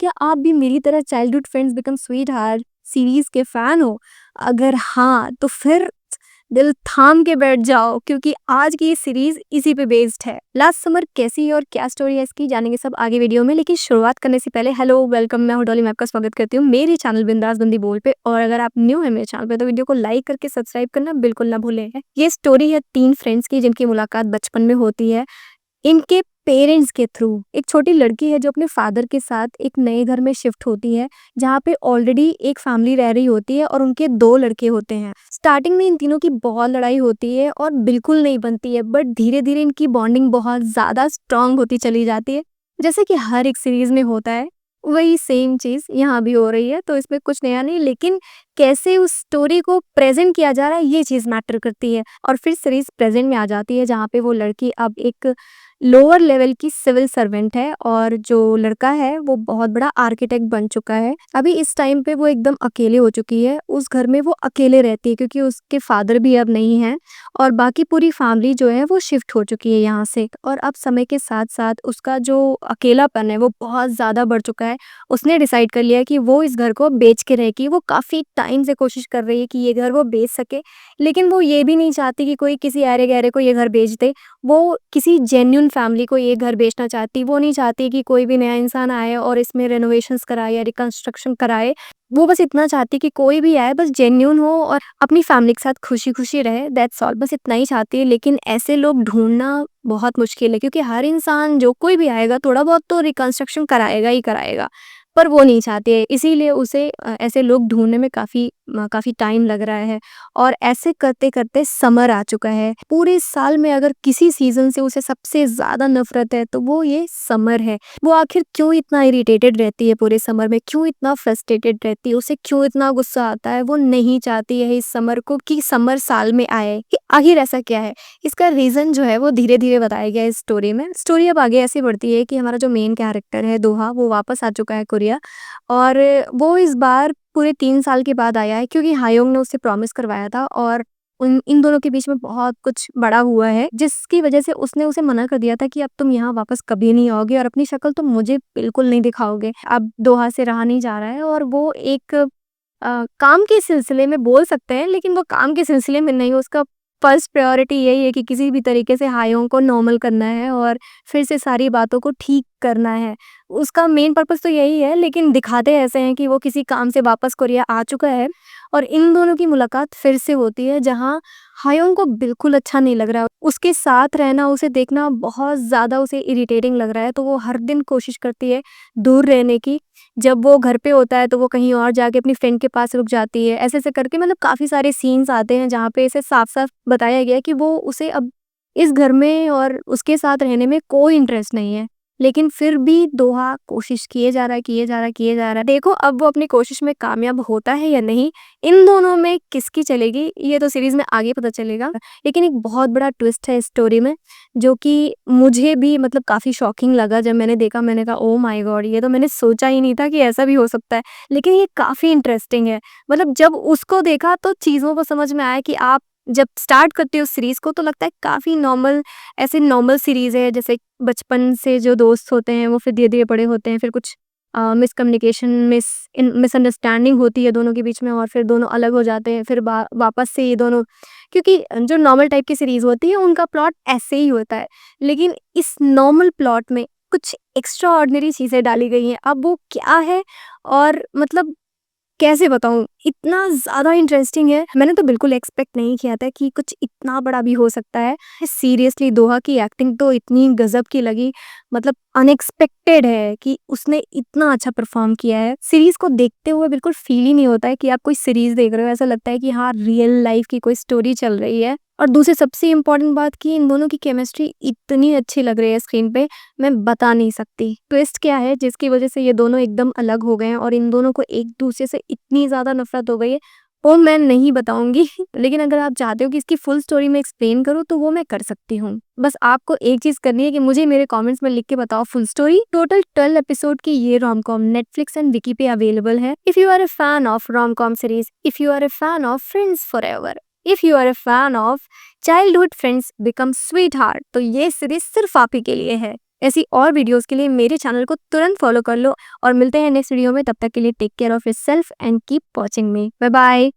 क्या आप भी मेरी तरह childhood friends become sweet heart series के फैन हो? अगर हाँ, तो फिर दिल थाम के बैठ जाओ क्योंकि आज की ये सीरीज इसी पे बेस्ड है। लास्ट समर कैसी है और क्या स्टोरी है इसकी जानेंगे सब आगे वीडियो में, लेकिन शुरुआत करने से पहले हेलो वेलकम, मैं हूं डॉली, मैं आपका स्वागत करती हूँ मेरे चैनल बिंदास बंदी बोल पे। और अगर आप न्यू है मेरे चैनल पे तो वीडियो को लाइक करके सब्सक्राइब करना बिल्कुल ना भूलें। ये स्टोरी है 3 फ्रेंड्स की जिनकी मुलाकात बचपन में होती है इनके पेरेंट्स के थ्रू। एक छोटी लड़की है जो अपने फादर के साथ एक नए घर में शिफ्ट होती है जहाँ पे ऑलरेडी एक फैमिली रह रही होती है और उनके 2 लड़के होते हैं। स्टार्टिंग में इन तीनों की बहुत लड़ाई होती है और बिल्कुल नहीं बनती है, बट धीरे धीरे इनकी बॉन्डिंग बहुत ज्यादा स्ट्रांग होती चली जाती है। जैसे कि हर एक सीरीज में होता है वही सेम चीज यहाँ भी हो रही है, तो इसमें कुछ नया नहीं, लेकिन कैसे उस स्टोरी को प्रेजेंट किया जा रहा है ये चीज मैटर करती है। और फिर सीरीज प्रेजेंट में आ जाती है जहाँ पे वो लड़की अब एक लोअर लेवल की सिविल सर्वेंट है और जो लड़का है वो बहुत बड़ा आर्किटेक्ट बन चुका है। अभी इस टाइम पे वो एकदम अकेले हो चुकी है, उस घर में वो अकेले रहती है क्योंकि उसके फादर भी अब नहीं है और बाकी पूरी फैमिली जो है वो शिफ्ट हो चुकी है यहाँ से। और अब समय के साथ साथ उसका जो अकेलापन है वो बहुत ज़्यादा बढ़ चुका है। उसने डिसाइड कर लिया कि वो इस घर को बेच के रहेगी। वो काफ़ी टाइम से कोशिश कर रही है कि ये घर वो बेच सके, लेकिन वो ये भी नहीं चाहती कि कोई किसी अरे गहरे को ये घर बेच दे। वो किसी जेन्युइन फैमिली को ये घर बेचना चाहती। वो नहीं चाहती कि कोई भी नया इंसान आए और इसमें रेनोवेशंस कराए या रिकंस्ट्रक्शन कराए। वो बस इतना चाहती कि कोई भी आए बस जेन्युइन हो और अपनी फैमिली के साथ खुशी-खुशी रहे, दैट्स ऑल, बस इतना ही चाहती है। लेकिन ऐसे लोग ढूँढना बहुत मुश्किल है क्योंकि हर इंसान जो कोई भी आएगा थोड़ा बहुत तो रिकंस्ट्रक्शन कराएगा ही कराएगा। पर वो नहीं चाहती है, इसीलिए उसे ऐसे लोग ढूँढने में काफ़ी टाइम लग रहा है। और ऐसे करते-करते समर आ चुका है। पूरे साल में अगर किसी सीज़न से उसे सबसे ज़्यादा नफ़रत है तो वो ये समर है। वो आखिर क्यों इतना इरिटेटेड रहती है पूरे समर में, क्यों इतना फ्रस्ट्रेटेड रहती है, उसे क्यों इतना गुस्सा आता है। वो नहीं चाहती है इस समर को कि समर साल में आए। कि आखिर ऐसा क्या है? इसका रीज़न जो है वो धीरे-धीरे बताया गया है इस स्टोरी में। स्टोरी अब आगे ऐसे बढ़ती है कि हमारा जो मेन कैरेक्टर है दोहा, वो वापस आ चुका है कोरिया। और वो इस बार पूरे 3 साल के बाद आया है क्योंकि हायोंग ने उससे प्रॉमिस करवाया था और इन दोनों के बीच में बहुत कुछ बड़ा हुआ है, जिसकी वजह से उसने उसे मना कर दिया था कि अब तुम यहाँ वापस कभी नहीं आओगे और अपनी शक्ल तुम मुझे बिल्कुल नहीं दिखाओगे। अब दोहा से रहा नहीं जा रहा है और वो एक काम के सिलसिले में बोल सकते हैं, लेकिन वो काम के सिलसिले में नहीं, उसका फर्स्ट प्रायोरिटी यही है कि किसी भी तरीके से हायोंग को नॉर्मल करना है और फिर से सारी बातों को ठीक करना है। उसका मेन पर्पस तो यही है, लेकिन दिखाते ऐसे हैं कि वो किसी काम से वापस कोरिया आ चुका है और इन दोनों की मुलाकात फिर से होती है जहाँ हायोंग को बिल्कुल अच्छा नहीं लग रहा है। उसके साथ रहना, उसे देखना बहुत ज़्यादा उसे इरिटेटिंग लग रहा है, तो वो हर दिन कोशिश करती है दूर रहने की। जब वो घर पे होता है तो वो कहीं और जाके अपनी फ्रेंड के पास रुक जाती है। ऐसे-ऐसे करके मतलब काफ़ी सारे सीन्स आते हैं जहाँ पे इसे साफ-साफ बताया गया है कि वो उसे अब इस घर में और उसके साथ रहने में कोई इंटरेस्ट नहीं है। लेकिन फिर भी दोहा कोशिश किए जा रहा है, किए जा रहा है, किए जा रहा है। देखो अब वो अपनी कोशिश में कामयाब होता है या नहीं, इन दोनों में किसकी चलेगी ये तो सीरीज़ में आगे पता चलेगा। लेकिन एक बहुत बड़ा ट्विस्ट है इस स्टोरी में, जो कि मुझे भी मतलब काफ़ी शॉकिंग लगा जब मैंने देखा। मैंने कहा ओह माय गॉड! ये तो मैंने सोचा ही नहीं था कि ऐसा भी हो सकता है। लेकिन ये काफ़ी इंटरेस्टिंग है। मतलब जब उसको देखा तो चीज़ों को समझ में आया कि आप जब स्टार्ट करते हो सीरीज़ को तो लगता है काफ़ी नॉर्मल, ऐसे नॉर्मल सीरीज़ है जैसे बचपन से जो दोस्त होते हैं वो फिर धीरे-धीरे बड़े होते हैं, फिर कुछ मिसकम्युनिकेशन, मिसअंडरस्टैंडिंग होती है दोनों के बीच में और फिर दोनों अलग हो जाते हैं, फिर वापस से ये दोनों, क्योंकि जो नॉर्मल टाइप की सीरीज़ होती है उनका प्लॉट ऐसे ही होता है। लेकिन इस नॉर्मल प्लॉट में कुछ एक्स्ट्रा ऑर्डिनरी चीज़ें डाली गई हैं। अब वो क्या है और मतलब कैसे बताऊँ? इतना ज़्यादा इंटरेस्टिंग है। मैंने तो बिल्कुल एक्सपेक्ट नहीं किया था कि कुछ इतना बड़ा भी हो सकता है। सीरियसली दोहा की एक्टिंग तो इतनी गज़ब की लगी, मतलब अनएक्सपेक्टेड है कि उसने इतना अच्छा परफ़ॉर्म किया है। सीरीज़ को देखते हुए बिल्कुल फ़ील ही नहीं होता है कि आप कोई सीरीज़ देख रहे हो। ऐसा लगता है कि हाँ, रियल लाइफ़ की कोई स्टोरी चल रही है। और दूसरी सबसे इम्पोर्टेंट बात कि इन दोनों की केमिस्ट्री इतनी अच्छी लग रही है स्क्रीन पे, मैं बता नहीं सकती। ट्विस्ट क्या है जिसकी वजह से ये दोनों एकदम अलग हो गए हैं और इन दोनों को एक-दूसरे से इतनी ज़्यादा नफ़रत हो गई है, वो मैं नहीं बताऊँगी। लेकिन अगर आप चाहते हो कि इसकी फुल स्टोरी मैं एक्सप्लेन करूँ तो वो मैं कर सकती हूँ। बस आपको एक चीज़ करनी है कि मुझे मेरे कमेंट्स में लिख के बताओ फुल स्टोरी। टोटल 12 एपिसोड की ये रोम-कॉम नेटफ्लिक्स एंड विकी पे अवेलेबल है। If you are a fan of rom-com series, if you are a fan of friends forever, if you are a fan of childhood friends become sweet heart, तो ये series सिर्फ आप ही के लिए है। ऐसी और वीडियोस के लिए मेरे चैनल को तुरंत फॉलो कर लो और मिलते हैं नेक्स्ट वीडियो में। तब तक के लिए take care of yourself and keep watching me. Bye bye.